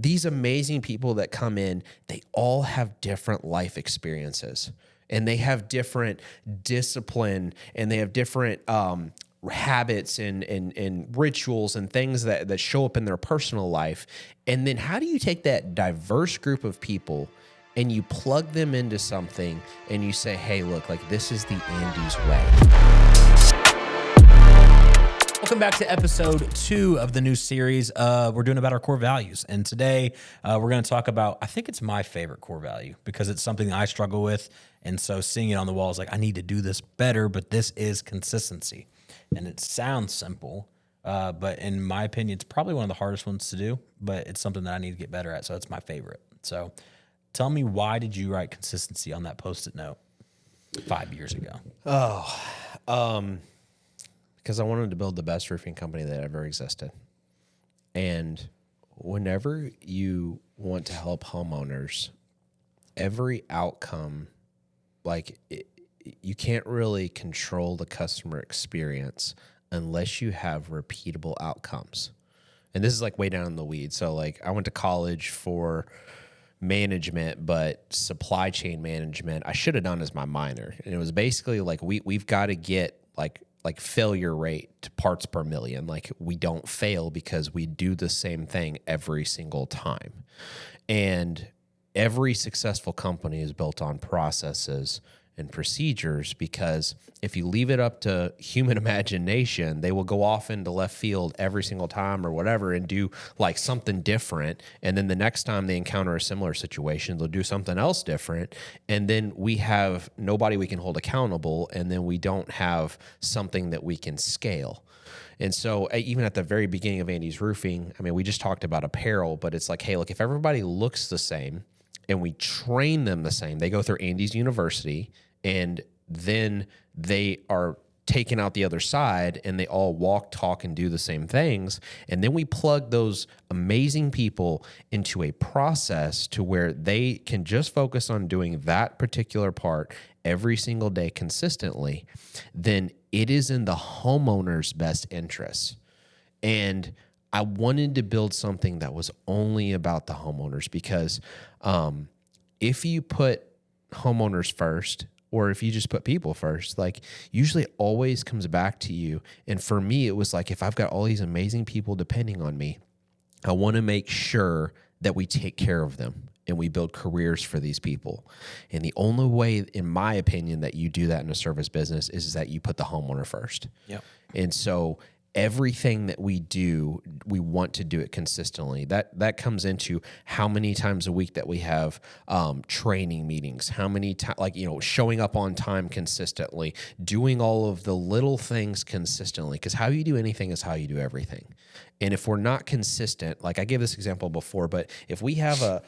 these amazing people that come in, they all have different life experiences, and they have different discipline, and they have different habits and rituals and things that show up in their personal life. And then how do you take that diverse group of people and you plug them into something and you say, hey, look, like this is the Andy's way. Welcome back to episode 2 of the new series. We're doing about our core values. And today we're going to talk about, I think it's my favorite core value because it's something I struggle with. And so seeing it on the wall is like, I need to do this better, but this is consistency. And it sounds simple, but in my opinion, it's probably one of the hardest ones to do, but it's something that I need to get better at. So it's my favorite. So tell me, why did you write consistency on that Post-it note 5 years ago? Because I wanted to build the best roofing company that ever existed. And whenever you want to help homeowners, every outcome, you can't really control the customer experience unless you have repeatable outcomes. And this is like way down in the weeds. So like I went to college for management, but supply chain management I should have done as my minor. And it was basically like we've got to get like failure rate to parts per million. Like we don't fail because we do the same thing every single time. And every successful company is built on processes and procedures, because if you leave it up to human imagination, they will go off into left field every single time or whatever and do like something different. And then the next time they encounter a similar situation, they'll do something else different. And then we have nobody we can hold accountable. And then we don't have something that we can scale. And so even at the very beginning of Andy's Roofing, I mean, we just talked about apparel, but it's like, hey, look, if everybody looks the same and we train them the same, they go through Andy's University, and then they are taken out the other side and they all walk, talk, and do the same things. And then we plug those amazing people into a process to where they can just focus on doing that particular part every single day consistently. Then it is in the homeowner's best interest. And I wanted to build something that was only about the homeowners, because if you put homeowners first, or if you just put people first, like usually it always comes back to you. And for me, it was like, if I've got all these amazing people depending on me, I want to make sure that we take care of them and we build careers for these people. And the only way, in my opinion, that you do that in a service business is that you put the homeowner first. Yep. And so everything that we do, we want to do it consistently. That comes into how many times a week that we have training meetings, how many times, showing up on time consistently, doing all of the little things consistently. Because how you do anything is how you do everything. And if we're not consistent, like I gave this example before, but if we have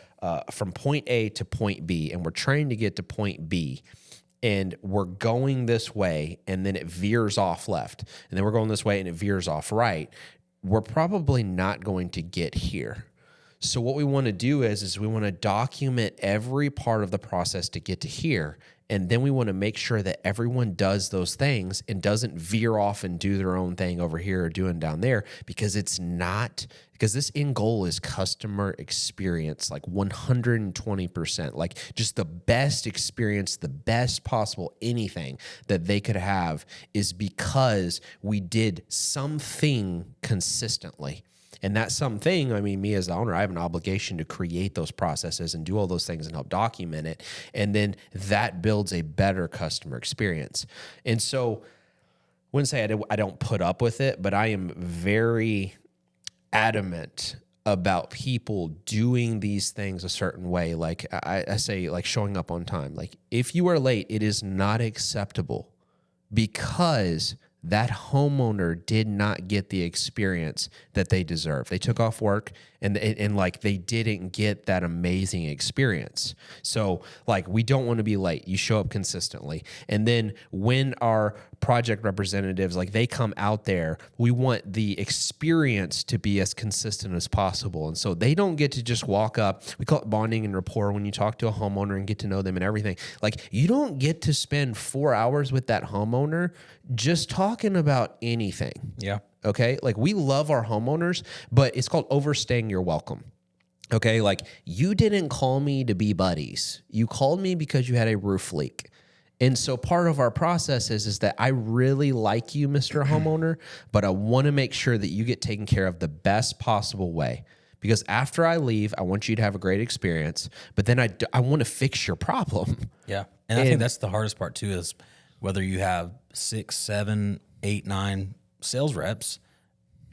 from point A to point B and we're trying to get to point B, and we're going this way, and then it veers off left, and then we're going this way, and it veers off right, we're probably not going to get here. So what we want to do is we want to document every part of the process to get to here, and then we want to make sure that everyone does those things and doesn't veer off and do their own thing over here or doing down there, because this end goal is customer experience, like 120%, like just the best experience, the best possible anything that they could have, is because we did something consistently. And that something, I mean, me as the owner, I have an obligation to create those processes and do all those things and help document it. And then that builds a better customer experience. And so I wouldn't say I don't put up with it, but I am very adamant about people doing these things a certain way. Like I say, like showing up on time. Like if you are late, it is not acceptable, because that homeowner did not get the experience that they deserve. They took off work and like they didn't get that amazing experience. So like we don't want to be late. You show up consistently. And then when our project representatives, like they come out there, we want the experience to be as consistent as possible. And so they don't get to just walk up. We call it bonding and rapport when you talk to a homeowner and get to know them and everything. Like you don't get to spend 4 hours with that homeowner just talking about anything. Yeah. Okay. Like we love our homeowners, but it's called overstaying your welcome. Okay, like you didn't call me to be buddies. You called me because you had a roof leak. And so part of our process is that I really like you, Mr. Homeowner, but I want to make sure that you get taken care of the best possible way. Because after I leave, I want you to have a great experience, but then I want to fix your problem. Yeah. And I think that's the hardest part too, is whether you have 6, 7, 8, 9 sales reps,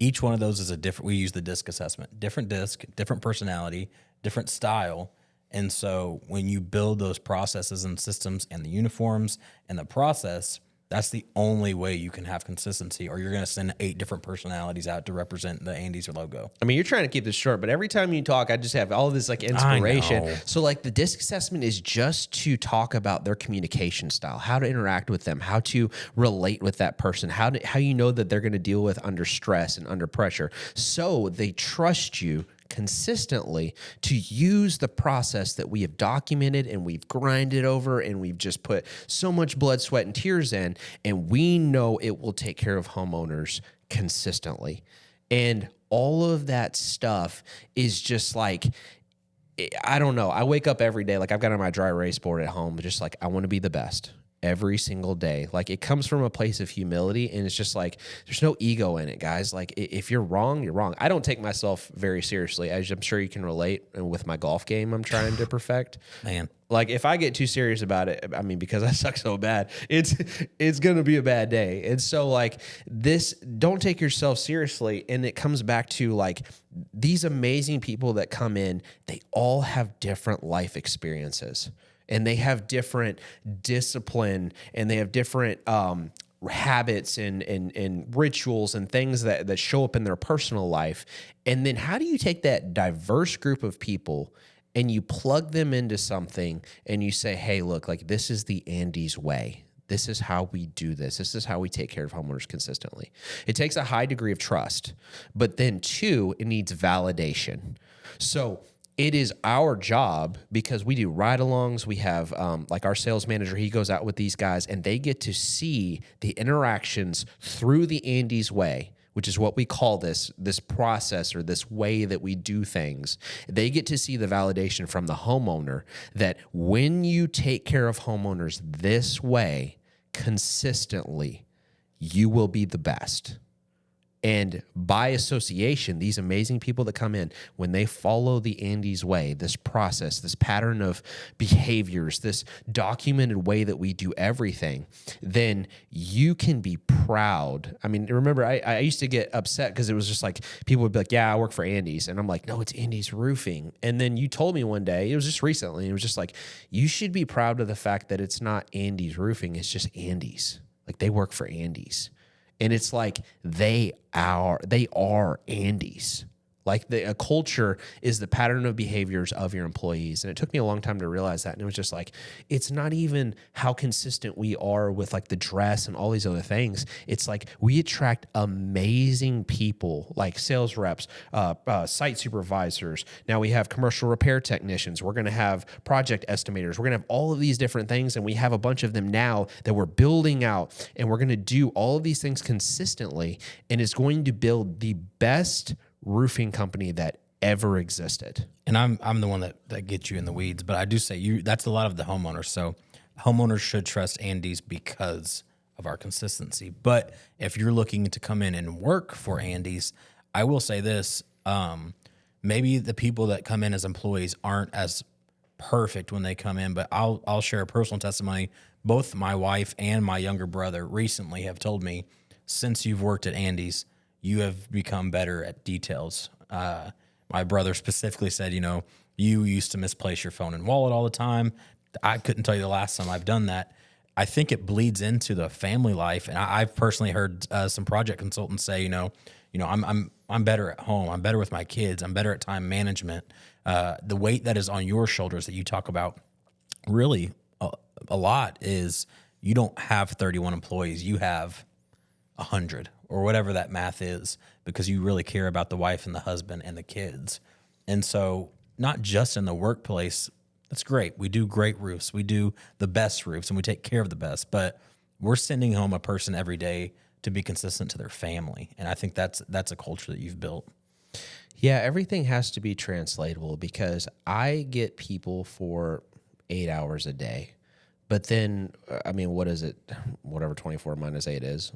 each one of those is a different, we use the DISC assessment, different DISC, different personality, different style. And so when you build those processes and systems and the uniforms and the process, that's the only way you can have consistency, or you're going to send 8 different personalities out to represent the Andes logo. I mean, you're trying to keep this short, but every time you talk, I just have all of this like inspiration. I know. So like the DISC assessment is just to talk about their communication style, how to interact with them, how to relate with that person, how you know that they're going to deal with under stress and under pressure. So they trust you consistently to use the process that we have documented and we've grinded over and we've just put so much blood, sweat, and tears in, and we know it will take care of homeowners consistently. And all of that stuff is just like, I don't know. I wake up every day, like I've got on my dry erase board at home, just like I want to be the best every single day. Like it comes from a place of humility, and it's just like there's no ego in it, guys. Like if you're wrong, you're wrong. I don't take myself very seriously, as I'm sure you can relate with my golf game I'm trying to perfect. Man. Like if I get too serious about it, I mean, because I suck so bad, it's gonna be a bad day. And so like this, don't take yourself seriously. And it comes back to like these amazing people that come in, they all have different life experiences. And they have different discipline, and they have different habits and rituals and things that show up in their personal life. And then how do you take that diverse group of people and you plug them into something and you say, hey, look, like this is the Andes way. This is how we do this. This is how we take care of homeowners consistently. It takes a high degree of trust, but then 2, it needs validation. So it is our job, because we do ride-alongs. We have like our sales manager, he goes out with these guys and they get to see the interactions through the Andes way, which is what we call this process or this way that we do things. They get to see the validation from the homeowner that when you take care of homeowners this way consistently, you will be the best. And by association, these amazing people that come in, when they follow the Andes way, this process, this pattern of behaviors, this documented way that we do everything, then you can be proud. I mean, remember, I used to get upset because it was just like, people would be like, yeah, I work for Andes. And I'm like, no, it's Andes Roofing. And then you told me one day, it was just recently, it was just like, you should be proud of the fact that it's not Andes Roofing, it's just Andes. Like they work for Andes. And it's like they are Andes. Like a culture is the pattern of behaviors of your employees. And it took me a long time to realize that. And it was just like, it's not even how consistent we are with like the dress and all these other things. It's like we attract amazing people like sales reps, site supervisors. Now we have commercial repair technicians. We're going to have project estimators. We're going to have all of these different things. And we have a bunch of them now that we're building out. And we're going to do all of these things consistently. And it's going to build the best roofing company that ever existed. And I'm the one that gets you in the weeds, but I do say that's a lot of the homeowners. So homeowners should trust Andes because of our consistency. But if you're looking to come in and work for Andes, I will say this, maybe the people that come in as employees aren't as perfect when they come in, but I'll share a personal testimony. Both my wife and my younger brother recently have told me, since you've worked at Andes, you have become better at details. My brother specifically said, you used to misplace your phone and wallet all the time. I couldn't tell you the last time I've done that. I think it bleeds into the family life. And I've personally heard some project consultants say, I'm better at home. I'm better with my kids. I'm better at time management. The weight that is on your shoulders that you talk about really a lot is you don't have 31 employees. You have 100 or whatever that math is, because you really care about the wife and the husband and the kids. And so not just in the workplace, that's great. We do great roofs. We do the best roofs and we take care of the best, but we're sending home a person every day to be consistent to their family. And I think that's a culture that you've built. Yeah, everything has to be translatable because I get people for 8 hours a day. But then, I mean, what is it? Whatever 24 minus 8 is,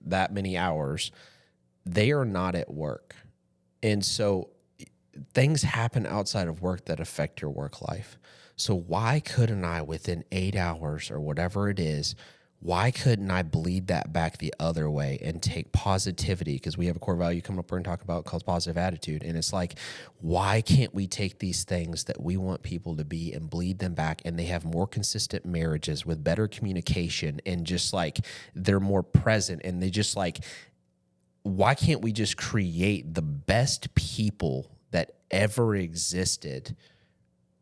that many hours, they are not at work. And so things happen outside of work that affect your work life. So why couldn't I, within 8 hours or whatever it is, why couldn't I bleed that back the other way and take positivity? Because we have a core value coming up, we're going to talk about called positive attitude. And it's like, why can't we take these things that we want people to be and bleed them back, and they have more consistent marriages with better communication, and just like they're more present, and they just like, why can't we just create the best people that ever existed?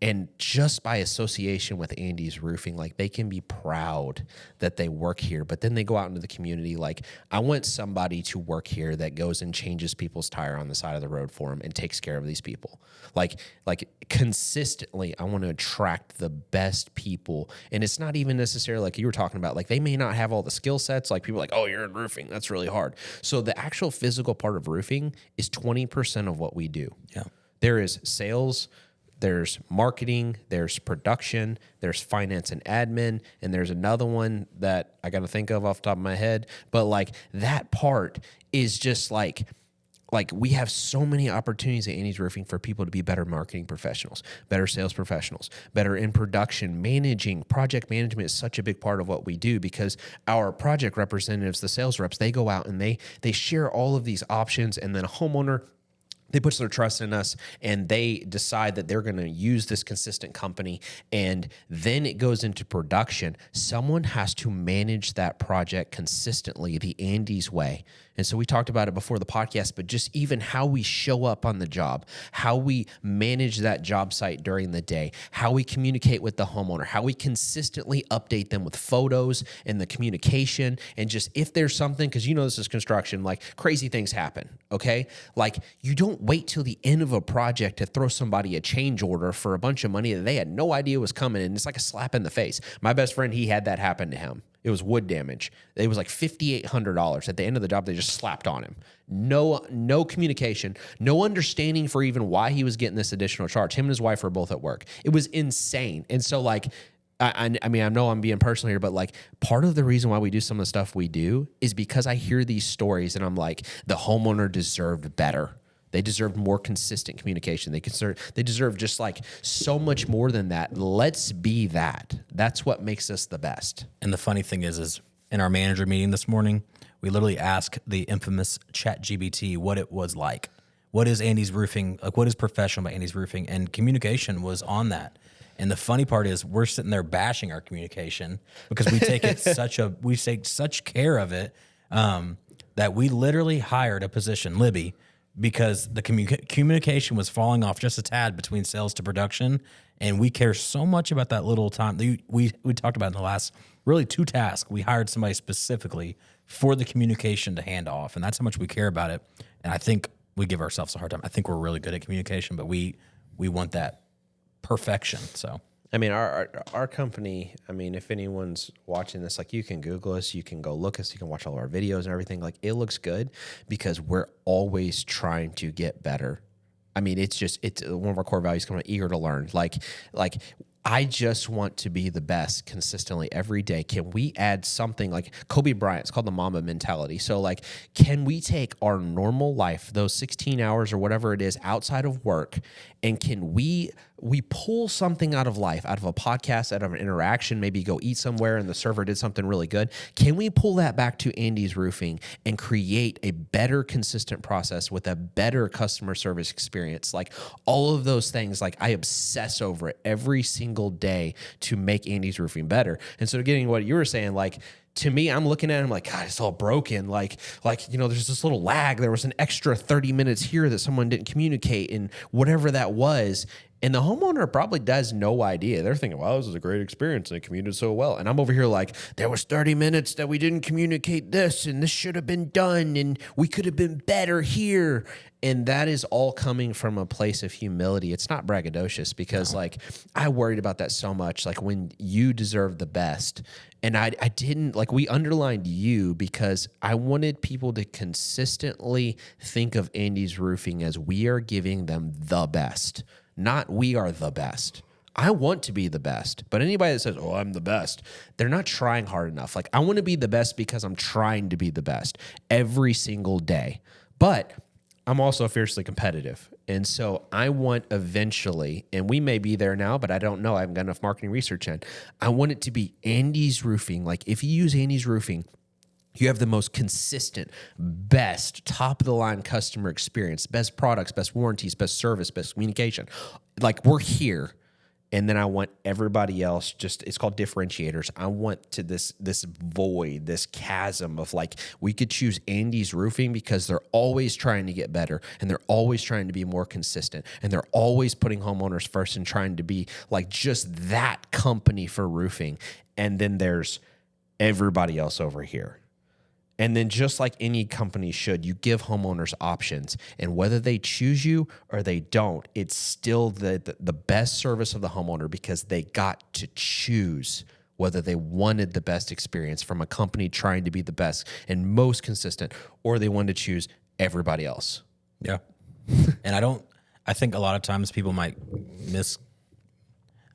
And just by association with Andy's Roofing, like, they can be proud that they work here, but then they go out into the community. Like, I want somebody to work here that goes and changes people's tire on the side of the road for them and takes care of these people. Like consistently, I want to attract the best people. And it's not even necessarily like you were talking about, like, they may not have all the skill sets. Like, people are like, oh, you're in roofing, that's really hard. So the actual physical part of roofing is 20% of what we do. Yeah. There is sales, there's marketing, there's production, there's finance and admin, and there's another one that I got to think of off the top of my head. But like, that part is just like we have so many opportunities at Andy's Roofing for people to be better marketing professionals, better sales professionals, better in production. Managing, project management is such a big part of what we do, because our project representatives, the sales reps, they go out and they share all of these options, and then a homeowner, they put their trust in us, and they decide that they're going to use this consistent company, and then it goes into production. Someone has to manage that project consistently the Andy's way. And so we talked about it before the podcast, but just even how we show up on the job, how we manage that job site during the day, how we communicate with the homeowner, how we consistently update them with photos and the communication, and just if there's something, because this is construction, like, crazy things happen, okay? Like, you don't wait till the end of a project to throw somebody a change order for a bunch of money that they had no idea was coming, and it's like a slap in the face. My best friend, he had that happen to him. It was wood damage. It was like $5,800. At the end of the job, they just slapped on him. No communication, no understanding for even why he was getting this additional charge. Him and his wife were both at work. It was insane. And so, like, I mean, I know I'm being personal here, but like, part of the reason why we do some of the stuff we do is because I hear these stories and I'm like, the homeowner deserved better. They deserve more consistent communication. They deserve just like so much more than that. Let's be that. That's what makes us the best. And the funny thing is in our manager meeting this morning, we literally asked the infamous ChatGPT what it was like. What is Andy's Roofing? Like, what is professional about Andy's Roofing? And communication was on that. And the funny part is we're sitting there bashing our communication because we take it we take such care of it that we literally hired a position, Libby, because the communication was falling off just a tad between sales to production. And we care so much about that little time. We talked about in the last really 2 tasks. We hired somebody specifically for the communication to hand off. And that's how much we care about it. And I think we give ourselves a hard time. I think we're really good at communication, but we want that perfection. So, I mean, our company, I mean, if anyone's watching this, like, you can Google us, you can go look us, you can watch all of our videos and everything. Like, it looks good because we're always trying to get better. I mean, it's one of our core values, coming eager to learn. Like I just want to be the best consistently every day. Can we add something like Kobe Bryant? It's called the Mamba mentality. So, like, can we take our normal life, those 16 hours or whatever it is outside of work, and can we pull something out of life, out of a podcast, out of an interaction, maybe go eat somewhere and the server did something really good? Can we pull that back to Andy's Roofing and create a better, consistent process with a better customer service experience? Like, all of those things, like, I obsess over it every single day to make Andy's Roofing better. And so, getting what you were saying, like, to me, I'm looking at him like, God, it's all broken. Like, there's this little lag. There was an extra 30 minutes here that someone didn't communicate, and whatever that was. And the homeowner probably has no idea. They're thinking, wow, this is a great experience, and they communicated so well. And I'm over here like, there was 30 minutes that we didn't communicate this, and this should have been done, and we could have been better here. And that is all coming from a place of humility. It's not braggadocious because like I worried about that so much. Like when you deserve the best. And I didn't like we underlined you because I wanted people to consistently think of Andy's Roofing as we are giving them the best, not we are the best. I want to be the best, but anybody that says, "Oh, I'm the best," they're not trying hard enough. Like I want to be the best because I'm trying to be the best every single day. But I'm also fiercely competitive. And so I want eventually, and we may be there now, but I don't know. I haven't got enough marketing research in. I want it to be Andy's Roofing. Like if you use Andy's Roofing, you have the most consistent, best, top of the line customer experience, best products, best warranties, best service, best communication. Like we're here. And then I want everybody else it's called differentiators. I want to this void, this chasm of like, we could choose Andy's Roofing because they're always trying to get better and they're always trying to be more consistent and they're always putting homeowners first and trying to be like just that company for roofing. And then there's everybody else over here. And then just like any company should, you give homeowners options. And whether they choose you or they don't, it's still the best service of the homeowner because they got to choose whether they wanted the best experience from a company trying to be the best and most consistent, or they wanted to choose everybody else. Yeah. And I think a lot of times people might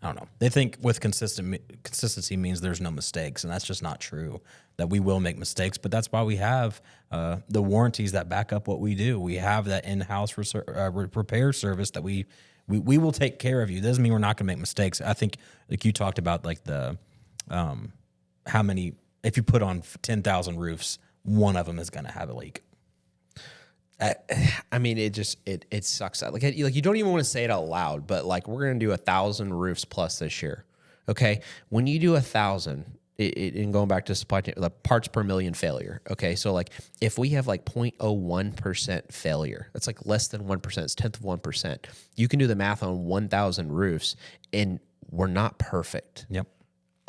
I don't know. They think with consistency means there's no mistakes, and that's just not true. That we will make mistakes, but that's why we have the warranties that back up what we do. We have that in-house repair service that we will take care of you. Doesn't mean we're not going to make mistakes. I think like you talked about like the how many, if you put on 10,000 roofs, one of them is going to have a leak. I mean, it sucks. Like you don't even want to say it out loud, but like we're going to do 1,000 roofs plus this year. Okay. When you do 1,000, and going back to supply chain, like parts per million failure. Okay. So like if we have like 0.01% failure, that's like less than 1%, it's 10th of 1%. You can do the math on 1,000 roofs and we're not perfect. Yep.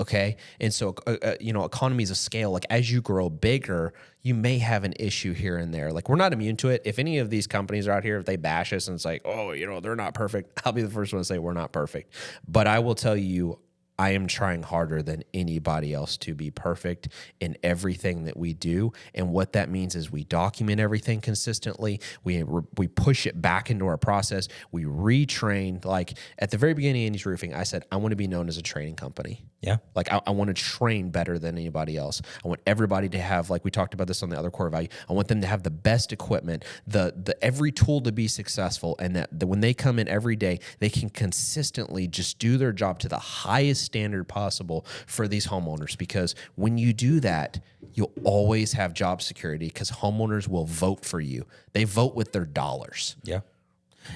Okay. And so, economies of scale, like as you grow bigger, you may have an issue here and there. Like we're not immune to it. If any of these companies are out here, if they bash us and it's like, oh, they're not perfect, I'll be the first one to say we're not perfect. But I will tell you, I am trying harder than anybody else to be perfect in everything that we do. And what that means is we document everything consistently. We push it back into our process. We retrain. Like at the very beginning of Andy's Roofing, I said, I want to be known as a training company. Yeah. Like I want to train better than anybody else. I want everybody to have, like we talked about this on the other core value, I want them to have the best equipment, the every tool to be successful, and that when they come in every day, they can consistently just do their job to the highest standard possible for these homeowners. Because when you do that, you'll always have job security because homeowners will vote for you. They vote with their dollars. Yeah.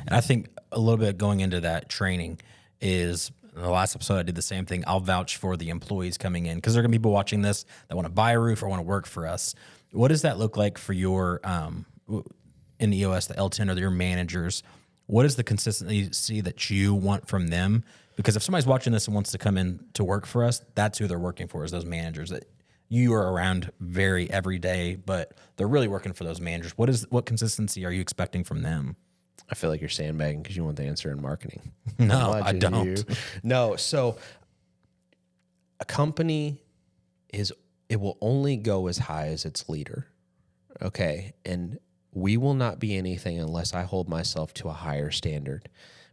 And I think a little bit going into that training is, in the last episode, I did the same thing. I'll vouch for the employees coming in because there are going to be people watching this that want to buy a roof or want to work for us. What does that look like for your, in the EOS, the L10 or your managers? What is the consistency that you want from them? Because if somebody's watching this and wants to come in to work for us, that's who they're working for, is those managers that you are around every day, but they're really working for those managers. What consistency are you expecting from them? I feel like you're sandbagging because you want the answer in marketing. No, I don't. No, so a company it will only go as high as its leader. Okay, and we will not be anything unless I hold myself to a higher standard.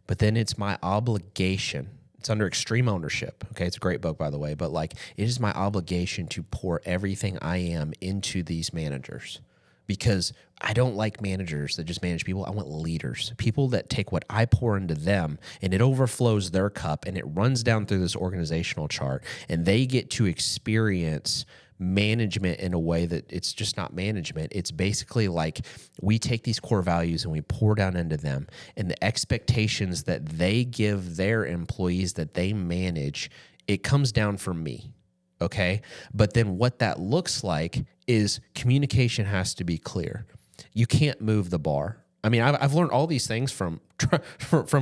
But then it's my obligation. It's under Extreme Ownership. Okay, it's a great book, by the way. But like, it is my obligation to pour everything I am into these managers. Because I don't like managers that just manage people. I want leaders, people that take what I pour into them and it overflows their cup and it runs down through this organizational chart and they get to experience management in a way that it's just not management. It's basically like we take these core values and we pour down into them, and the expectations that they give their employees that they manage, it comes down from me. Okay. But then what that looks like is communication has to be clear. You can't move the bar. I mean, I've learned all these things from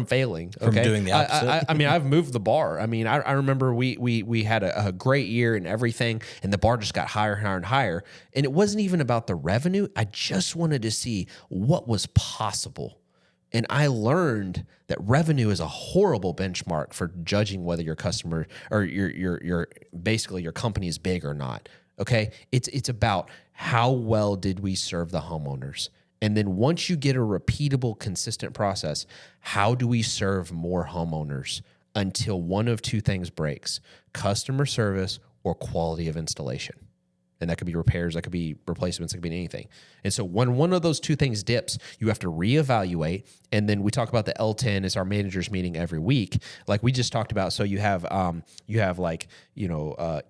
failing. Okay? From doing the opposite. I mean, I've moved the bar. I mean, I remember we had a great year and everything, and the bar just got higher and higher and higher. And it wasn't even about the revenue. I just wanted to see what was possible. And I learned that revenue is a horrible benchmark for judging whether your customer or your basically your company is big or not. Okay, it's about how well did we serve the homeowners. And then once you get a repeatable, consistent process, how do we serve more homeowners until one of two things breaks: customer service or quality of installation? And that could be repairs, that could be replacements, that could be anything. And so when one of those two things dips, you have to reevaluate. And then we talk about the L10 as our managers meeting every week, like we just talked about. So you have like,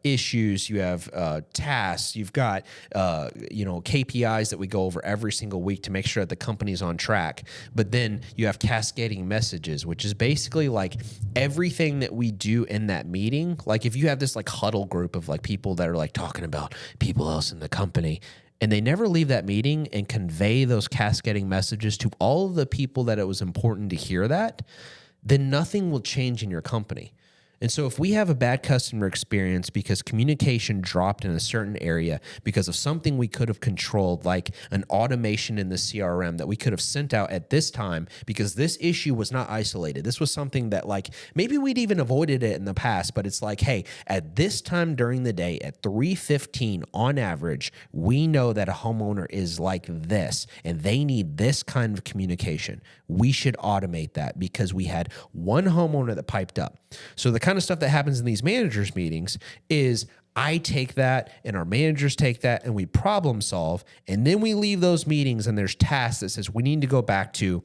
issues, you have tasks, you've got KPIs that we go over every single week to make sure that the company's on track. But then you have cascading messages, which is basically like everything that we do in that meeting. Like if you have this like huddle group of like people that are like talking about people else in the company, and they never leave that meeting and convey those cascading messages to all of the people that it was important to hear that, then nothing will change in your company. And so if we have a bad customer experience because communication dropped in a certain area because of something we could have controlled, like an automation in the CRM that we could have sent out at this time because this issue was not isolated. This was something that like maybe we'd even avoided it in the past, but it's like, hey, at this time during the day at 3:15 on average, we know that a homeowner is like this and they need this kind of communication. We should automate that because we had one homeowner that piped up. So the kind of stuff that happens in these managers meetings is I take that and our managers take that and we problem solve. And then we leave those meetings and there's tasks that says we need to go back to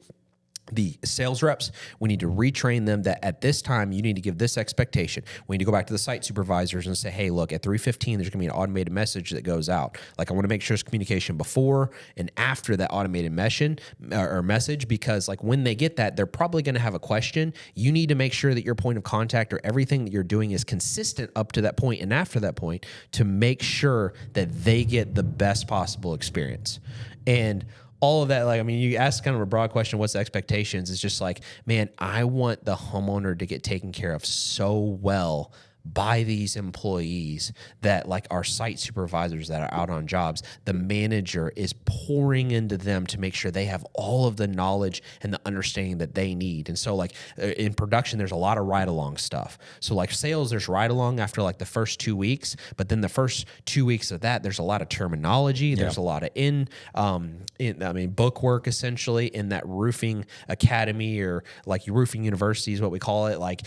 the sales reps. We need to retrain them that at this time, you need to give this expectation. We need to go back to the site supervisors and say, hey, look, at 3:15, there's going to be an automated message that goes out. Like I want to make sure there's communication before and after that automated message, because like when they get that, they're probably going to have a question. You need to make sure that your point of contact or everything that you're doing is consistent up to that point and after that point to make sure that they get the best possible experience. And all of that, like, I mean, you ask kind of a broad question, what's the expectations? It's just like, man, I want the homeowner to get taken care of so well by these employees that like our site supervisors that are out on jobs, the manager is pouring into them to make sure they have all of the knowledge and the understanding that they need. And so like in production, there's a lot of ride-along stuff. So like sales, there's ride-along after like the first 2 weeks, but then the first 2 weeks of that, there's a lot of terminology. There's a lot of book work essentially in that roofing academy or like roofing university is what we call it. Like,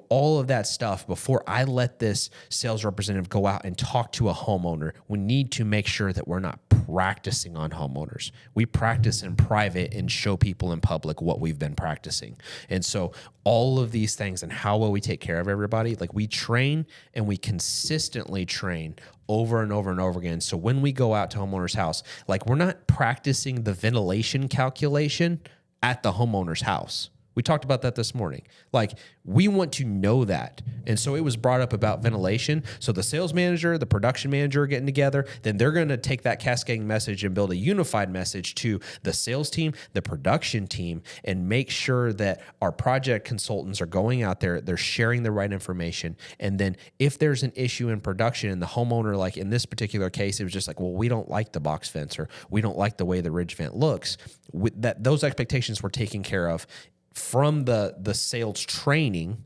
all of that stuff before I let this sales representative go out and talk to a homeowner. We need to make sure that we're not practicing on homeowners. We practice in private and show people in public what we've been practicing. And so all of these things and how well we take care of everybody, like we train and we consistently train over and over and over again. So when we go out to homeowner's house, like we're not practicing the ventilation calculation at the homeowner's house. We talked about that this morning. Like, we want to know that. And so it was brought up about ventilation. So the sales manager, the production manager are getting together. Then they're going to take that cascading message and build a unified message to the sales team, the production team, and make sure that our project consultants are going out there, they're sharing the right information. And then if there's an issue in production and the homeowner, like in this particular case, it was just like, well, we don't like the box fence or we don't like the way the ridge vent looks, those expectations were taken care of from the sales training.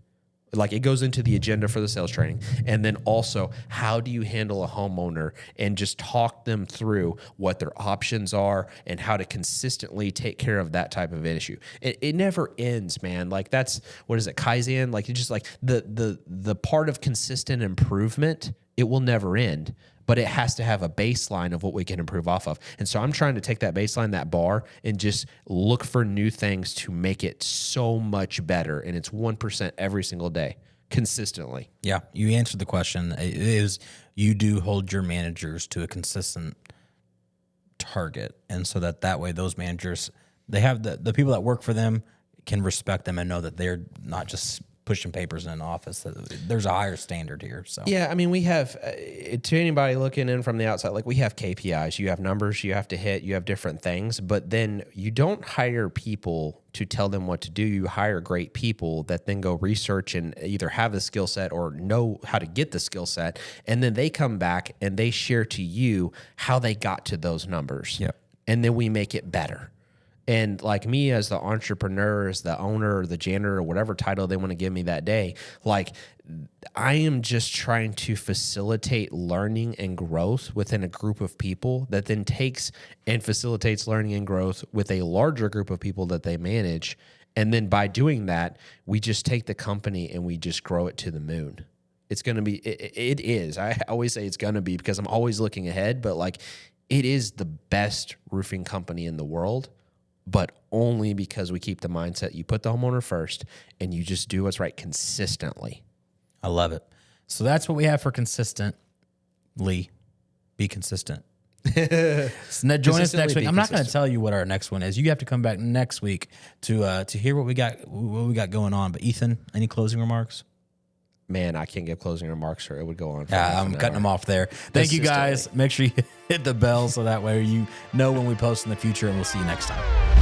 Like it goes into the agenda for the sales training. And then also, how do you handle a homeowner and just talk them through what their options are and how to consistently take care of that type of issue. It never ends, man. Like that's, what is it, Kaizen? Like it's just like the part of consistent improvement, it will never end. But it has to have a baseline of what we can improve off of. And so I'm trying to take that baseline, that bar, and just look for new things to make it so much better. And it's 1% every single day, consistently. Yeah, you answered the question. It is, you do hold your managers to a consistent target. And so that way those managers, they have the people that work for them can respect them and know that they're not just pushing papers in an office. There's a higher standard here. So Yeah, I mean, we have to anybody looking in from the outside, like we have KPIs, you have numbers you have to hit, you have different things, but then you don't hire people to tell them what to do. You hire great people that then go research and either have the skill set or know how to get the skill set, and then they come back and they share to you how they got to those numbers. Yep. And then we make it better. And like me as the entrepreneur, as the owner or the janitor or whatever title they want to give me that day, like I am just trying to facilitate learning and growth within a group of people that then takes and facilitates learning and growth with a larger group of people that they manage. And then by doing that, we just take the company and we just grow it to the moon. It's going to be, it is. I always say it's going to be because I'm always looking ahead, but like it is the best roofing company in the world. But only because we keep the mindset you put the homeowner first and you just do what's right consistently. I love it. So that's what we have for consistently. Be consistent. So join us next week. I'm not going to tell you what our next one is. You have to come back next week to hear what we got going on. But Ethan, any closing remarks? Man, I can't give closing remarks or it would go on. Yeah, I'm cutting them off there. Thank you guys. Make sure you hit the bell so that way you know when we post in the future, and we'll see you next time.